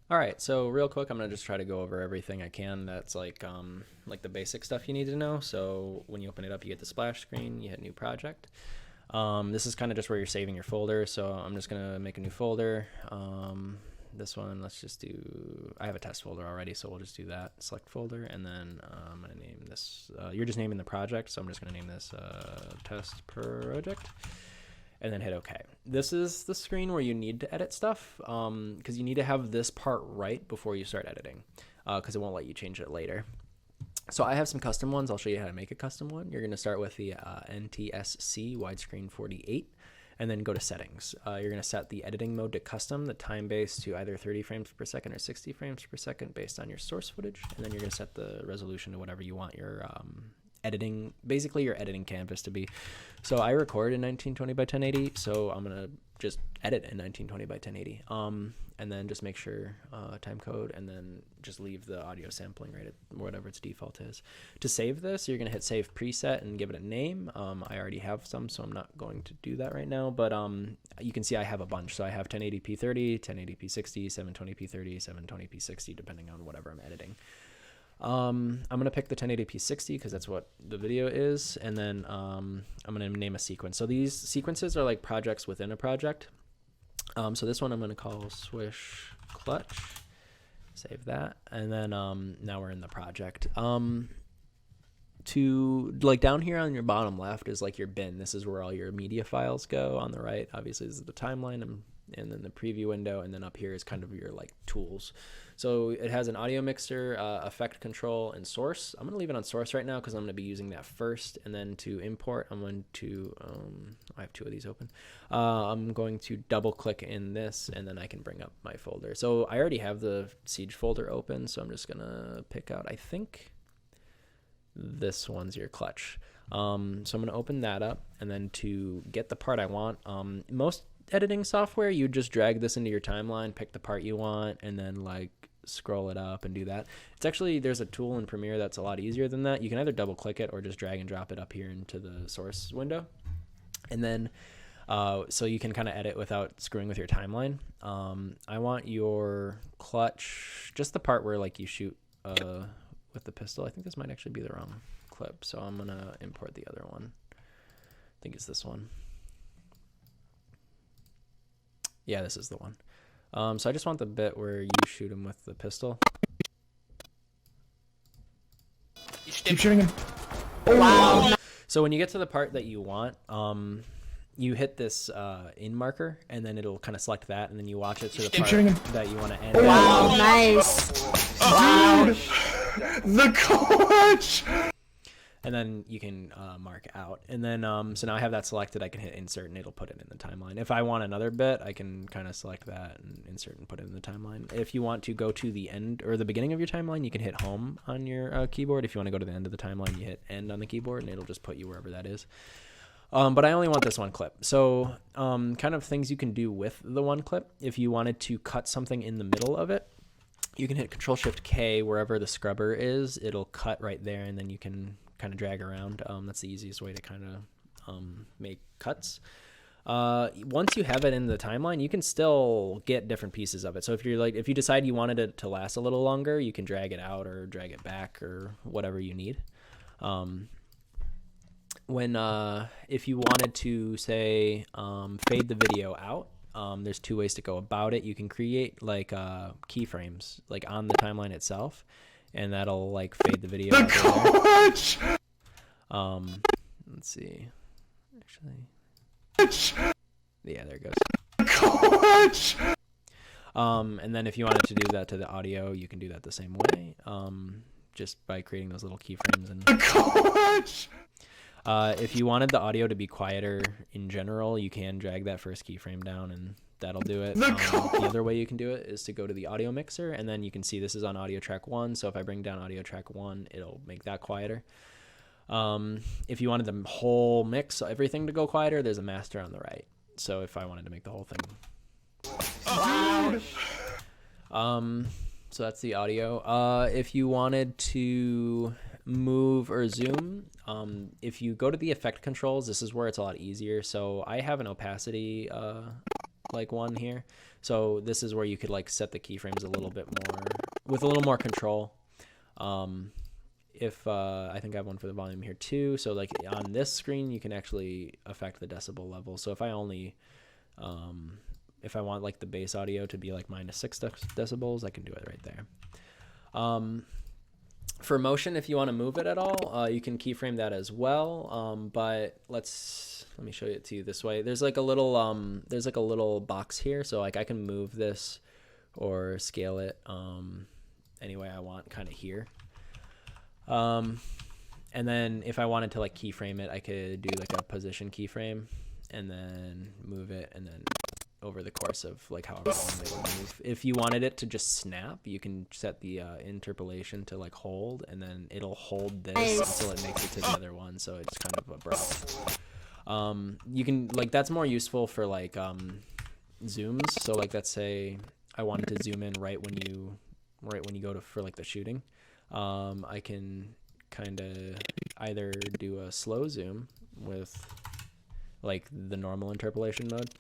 All right, so real quick, I'm gonna just try to go over everything I can that's like the basic stuff you need to know. So when you open it up, you get the splash screen, you hit new project. This is kind of just where you're saving your folder. So I'm just gonna make a new folder. This one, let's just do, I have a test folder already, so we'll just do that. Select folder, and then I'm gonna name this, you're just naming the project, so I'm just gonna name this test project. And then hit OK. This is the screen where you need to edit stuff because you need to have this part right before you start editing because it won't let you change it later. So I have some custom ones. I'll show you how to make a custom one. You're going to start with the NTSC widescreen 48 and then go to settings. You're going to set the editing mode to custom, the time base to either 30 frames per second or 60 frames per second based on your source footage. And then you're going to set the resolution to whatever you want your editing, basically your editing canvas to be. So I record in 1920 by 1080, so I'm gonna just edit in 1920 by 1080, and then just make sure time code, and then just leave the audio sampling rate at whatever its default is. To save this, you're gonna hit save preset and give it a name. I already have some, so I'm not going to do that right now, but you can see I have a bunch. So I have 1080p 30, 1080p 60, 720p 30, 720p 60, depending on whatever I'm editing. I'm going to pick the 1080p 60 because that's what the video is. And then I'm going to name a sequence. So these sequences are like projects within a project. So this one I'm going to call Swish Clutch. Save that. And then now we're in the project. To like down here on your bottom left is like your bin. This is where all your media files go. On the right, obviously, this is the timeline. And then the preview window, and then up here is kind of your like tools. So it has an audio mixer, effect control, and source. I'm gonna leave it on source right now because I'm gonna be using that first, and then to import, I'm going to, I have two of these open. I'm going to double click in this, and then I can bring up my folder. So I already have the Siege folder open, so I'm just gonna pick out, I think this one's your clutch. So I'm gonna open that up, and then to get the part I want, most editing software, you just drag this into your timeline, pick the part you want, and then like scroll it up and do that. It's actually, there's a tool in Premiere that's a lot easier than that. You can either double click it or just drag and drop it up here into the source window. And then so you can kind of edit without screwing with your timeline. I want your clutch, just the part where like you shoot with the pistol. I think this might actually be the wrong clip, so I'm gonna import the other one. I think it's this one. Yeah, this is the one. So I just want the bit where you shoot him with the pistol. Keep shooting him. Wow. So when you get to the part that you want, you hit this in marker, and then it'll kind of select that, and then you watch it to the part that you want to end. Wow, nice. Wow. The clutch. And then you can mark out. And then, so now I have that selected, I can hit insert and it'll put it in the timeline. If I want another bit, I can kind of select that and insert and put it in the timeline. If you want to go to the end or the beginning of your timeline, you can hit home on your keyboard. If you want to go to the end of the timeline, you hit end on the keyboard and it'll just put you wherever that is. But I only want this one clip. So kind of things you can do with the one clip. If you wanted to cut something in the middle of it, you can hit Control-Shift-K wherever the scrubber is. It'll cut right there, and then you can kind of drag around. That's the easiest way to kind of make cuts. Once you have it in the timeline, you can still get different pieces of it. So if you're like, if you decide you wanted it to last a little longer, you can drag it out or drag it back or whatever you need. If you wanted to say fade the video out, there's two ways to go about it. You can create like keyframes like on the timeline itself, and that'll like fade the video out clutch. Let's see, actually, yeah, there it goes. Clutch. And then if you wanted to do that to the audio, you can do that the same way, just by creating those little keyframes. And clutch. If you wanted the audio to be quieter in general, you can drag that first keyframe down and that'll do it. The other way you can do it is to go to the audio mixer, and then you can see this is on audio track 1. So if I bring down audio track 1, it'll make that quieter. If you wanted the whole mix, everything to go quieter, there's a master on the right. So if I wanted to make the whole thing. So that's the audio. If you wanted to move or zoom, if you go to the effect controls, this is where it's a lot easier. So I have an opacity like one here. So this is where you could like set the keyframes a little bit more with a little more control. If I think I have one for the volume here too. So like on this screen, you can actually affect the decibel level. So if I only, if I want like the bass audio to be like -6 decibels, I can do it right there. For motion, if you want to move it at all, you can keyframe that as well. But let me show it to you this way. There's like a little box here. So like I can move this or scale it any way I want kind of here. And then if I wanted to like keyframe it, I could do like a position keyframe and then move it and then over the course of like however long they would move. If you wanted it to just snap, you can set the interpolation to like hold, and then it'll hold this until it makes it to the other one. So it's kind of abrupt. You can like, that's more useful for like zooms. So like let's say I wanted to zoom in right when you go to for like the shooting. I can kind of either do a slow zoom with like the normal interpolation mode,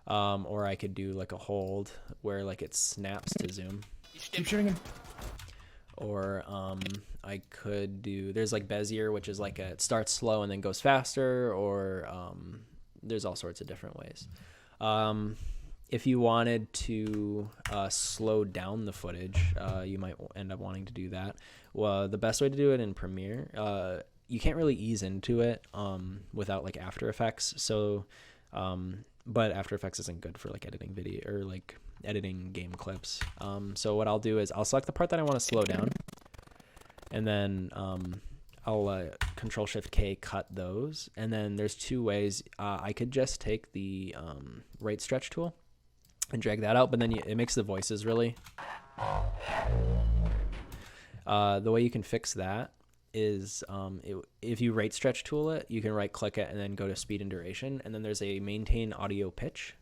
or I could do like a hold where like it snaps to zoom. Or I could do, there's like Bezier, which is like it starts slow and then goes faster, or there's all sorts of different ways. If you wanted to slow down the footage, you might end up wanting to do that. Well, the best way to do it in Premiere, you can't really ease into it without like After Effects. So, but After Effects isn't good for like editing video or like editing game clips. So what I'll do is I'll select the part that I want to slow down, and then I'll Control-Shift-K cut those. And then there's two ways. I could just take the right stretch tool and drag that out, but then it makes the voices really. The way you can fix that is if you right stretch tool it, you can right click it and then go to speed and duration, and then there's a maintain audio pitch,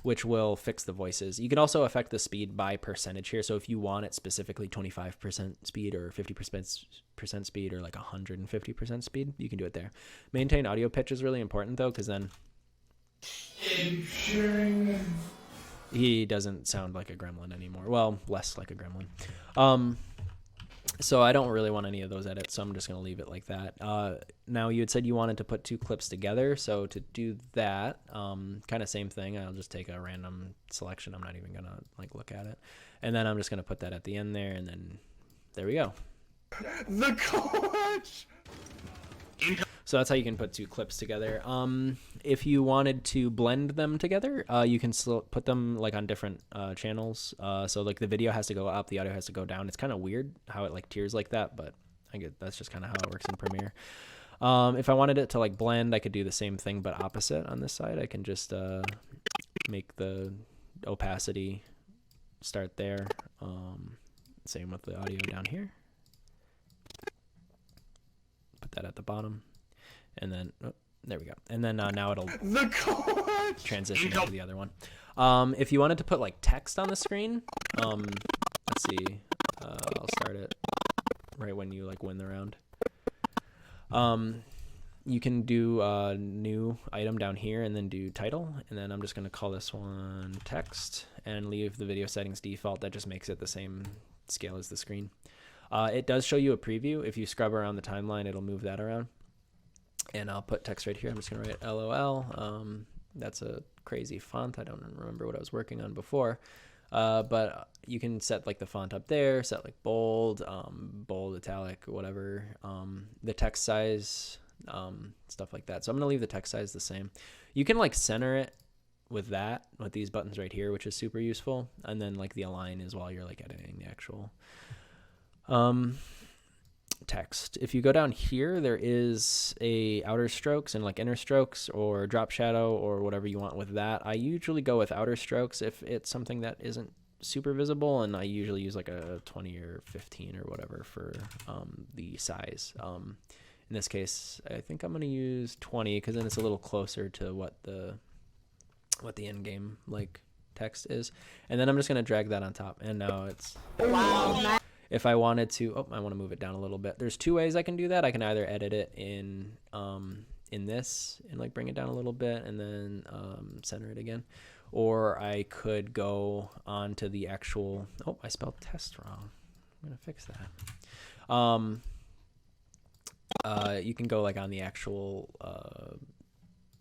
which will fix the voices. You can also affect the speed by percentage here. So if you want it specifically 25% speed or 50% speed or like 150% speed, you can do it there. Maintain audio pitch is really important though, because then he doesn't sound like a gremlin anymore. Well, less like a gremlin. So I don't really want any of those edits, so I'm just going to leave it like that. Now you had said you wanted to put two clips together. So to do that, kind of same thing. I'll just take a random selection. I'm not even going to like look at it. And then I'm just going to put that at the end there, and then there we go. The clutch! So that's how you can put two clips together. If you wanted to blend them together, you can put them like on different channels. So like the video has to go up, the audio has to go down. It's kind of weird how it like tiers like that, but I get that's just kind of how it works in Premiere. If I wanted it to like blend, I could do the same thing but opposite on this side. I can just make the opacity start there. Same with the audio down here. Put that at the bottom. And then, oh, there we go. And then now it'll transition into the other one. If you wanted to put like text on the screen, let's see, I'll start it right when you like win the round. You can do a new item down here and then do title. And then I'm just going to call this one text and leave the video settings default. That just makes it the same scale as the screen. It does show you a preview. If you scrub around the timeline, it'll move that around. And I'll put text right here. I'm just going to write LOL. That's a crazy font. I don't remember what I was working on before. But you can set like the font up there, set like bold, bold, italic, whatever. The text size, stuff like that. So I'm going to leave the text size the same. You can like center it with that, with these buttons right here, which is super useful. And then like the align is while you're like editing the actual text. If you go down here, there is a outer strokes and like inner strokes or drop shadow or whatever you want with that. I usually go with outer strokes if it's something that isn't super visible, and I usually use like a 20 or 15 or whatever for the size. In this case, I think I'm going to use 20 because then it's a little closer to what the in-game like text is. And then I'm just going to drag that on top, and now it's wow. If I wanted to, I want to move it down a little bit. There's two ways I can do that. I can either edit it in in this and like bring it down a little bit and then center it again. Or I could go on to the actual, oh, I spelled test wrong. I'm going to fix that. You can go like on the actual,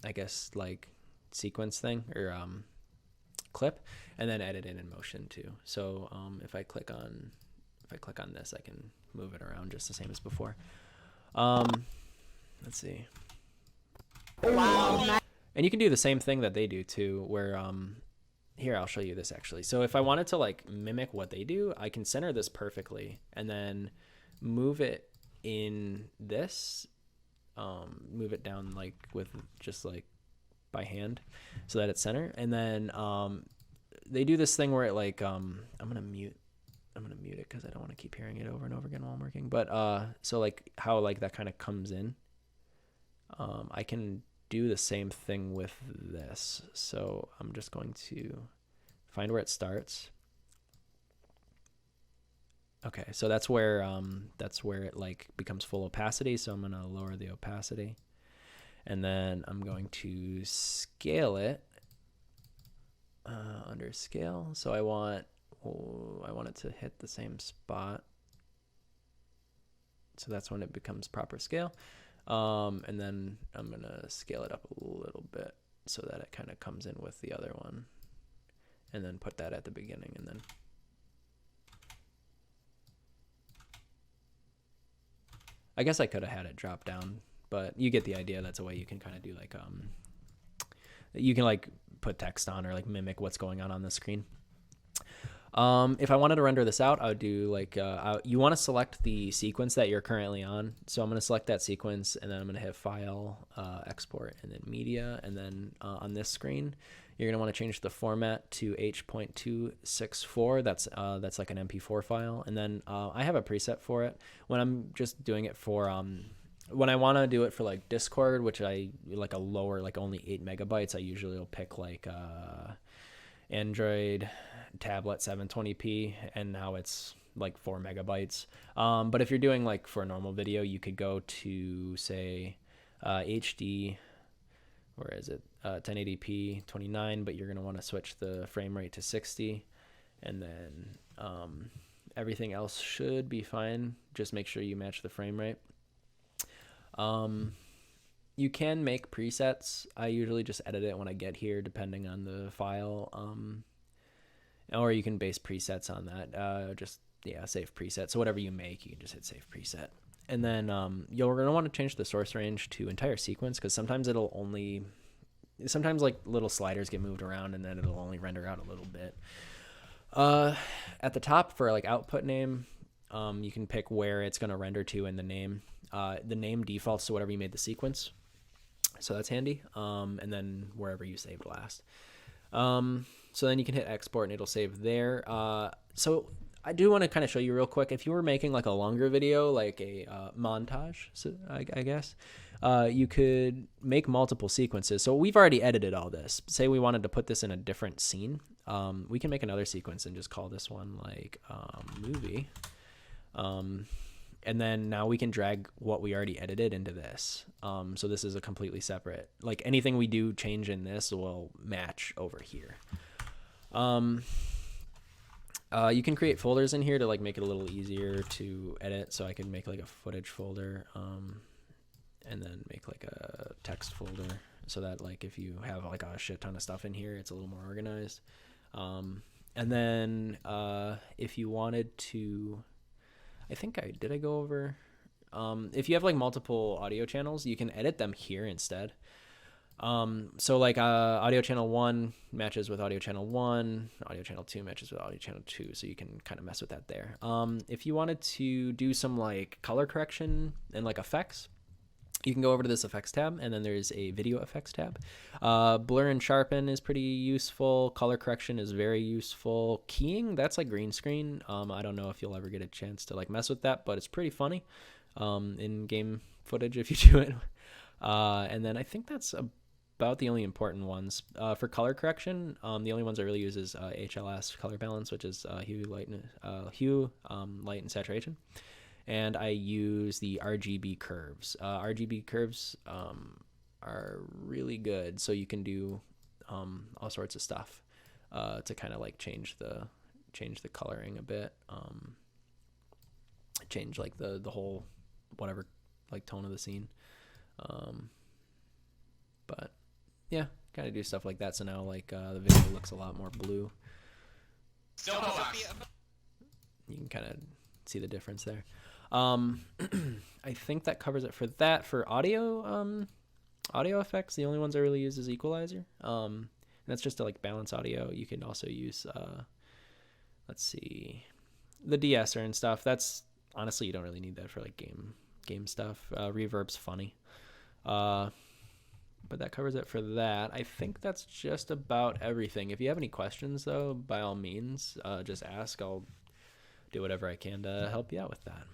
I guess like sequence thing or clip, and then edit it in motion too. So if I click on this, I can move it around just the same as before. Let's see. Wow. And you can do the same thing that they do too, where here I'll show you this actually. So if I wanted to like mimic what they do, I can center this perfectly and then move it in this, move it down like with just like by hand so that it's center. And then they do this thing where it like I'm gonna mute it because I don't want to keep hearing it over and over again while I'm working. But so like how like that kind of comes in, I can do the same thing with this. So I'm just going to find where it starts. Okay, so that's where it like becomes full opacity. So I'm gonna lower the opacity, and then I'm going to scale it under scale. So I want it to hit the same spot. So that's when it becomes proper scale. And then I'm going to scale it up a little bit so that it kind of comes in with the other one, and then put that at the beginning. And then I guess I could have had it drop down, but you get the idea. That's a way you can kind of do like, you can like put text on or like mimic what's going on the screen. If I wanted to render this out, I would do like, you want to select the sequence that you're currently on. So I'm going to select that sequence, and then I'm going to hit File, Export, and then Media. And then on this screen, you're going to want to change the format to H.264. That's like an MP4 file. And then I have a preset for it. When I'm just doing it for, when I want to do it for like Discord, which I like a lower, like only 8 megabytes, I usually will pick like Android tablet 720p, and now it's like 4 megabytes. But if you're doing like for a normal video, you could go to say HD, where is it, 1080p 29, but you're going to want to switch the frame rate to 60, and then everything else should be fine. Just make sure you match the frame rate. You can make presets. I usually just edit it when I get here, depending on the file. Or you can base presets on that. Save preset. So whatever you make, you can just hit save preset. And then you're going to want to change the source range to entire sequence, because sometimes like little sliders get moved around, and then it'll only render out a little bit. At the top for like output name, you can pick where it's going to render to in the name. The name defaults to whatever you made the sequence. So that's handy. And then wherever you saved last. So then you can hit export and it'll save there. So I do want to kind of show you real quick. If you were making like a longer video, like a montage, so I guess, you could make multiple sequences. So we've already edited all this. Say we wanted to put this in a different scene. We can make another sequence and just call this one like movie. And then now we can drag what we already edited into this. So this is a completely separate, like anything we do change in this will match over here. You can create folders in here to like make it a little easier to edit. So I can make like a footage folder, and then make like a text folder so that like if you have like a shit ton of stuff in here, it's a little more organized. And then if you wanted to, I think did I go over? If you have like multiple audio channels, you can edit them here instead. So like audio channel 1 matches with audio channel 1, audio channel 2 matches with audio channel 2, so you can kind of mess with that there. If you wanted to do some like color correction and like effects, you can go over to this effects tab, and then there's a video effects tab. Blur and sharpen is pretty useful. Color correction is very useful. Keying, that's like green screen. I don't know if you'll ever get a chance to like mess with that, but it's pretty funny in game footage if you do it. And then I think that's about the only important ones. For color correction, the only ones I really use is HLS color balance, which is hue, light, and saturation. And I use the RGB curves. RGB curves are really good. So you can do all sorts of stuff to kind of like change the coloring a bit, change like the whole whatever like tone of the scene. But yeah, kind of do stuff like that. So now like the video looks a lot more blue. You can kind of see the difference there. I think that covers it for that. For audio effects, the only ones I really use is equalizer. And that's just to like balance audio. You can also use let's see, the de-esser and stuff. That's honestly, you don't really need that for like game stuff. Reverb's funny. But that covers it for that. I think that's just about everything. If you have any questions though, by all means, just ask. I'll do whatever I can to help you out with that.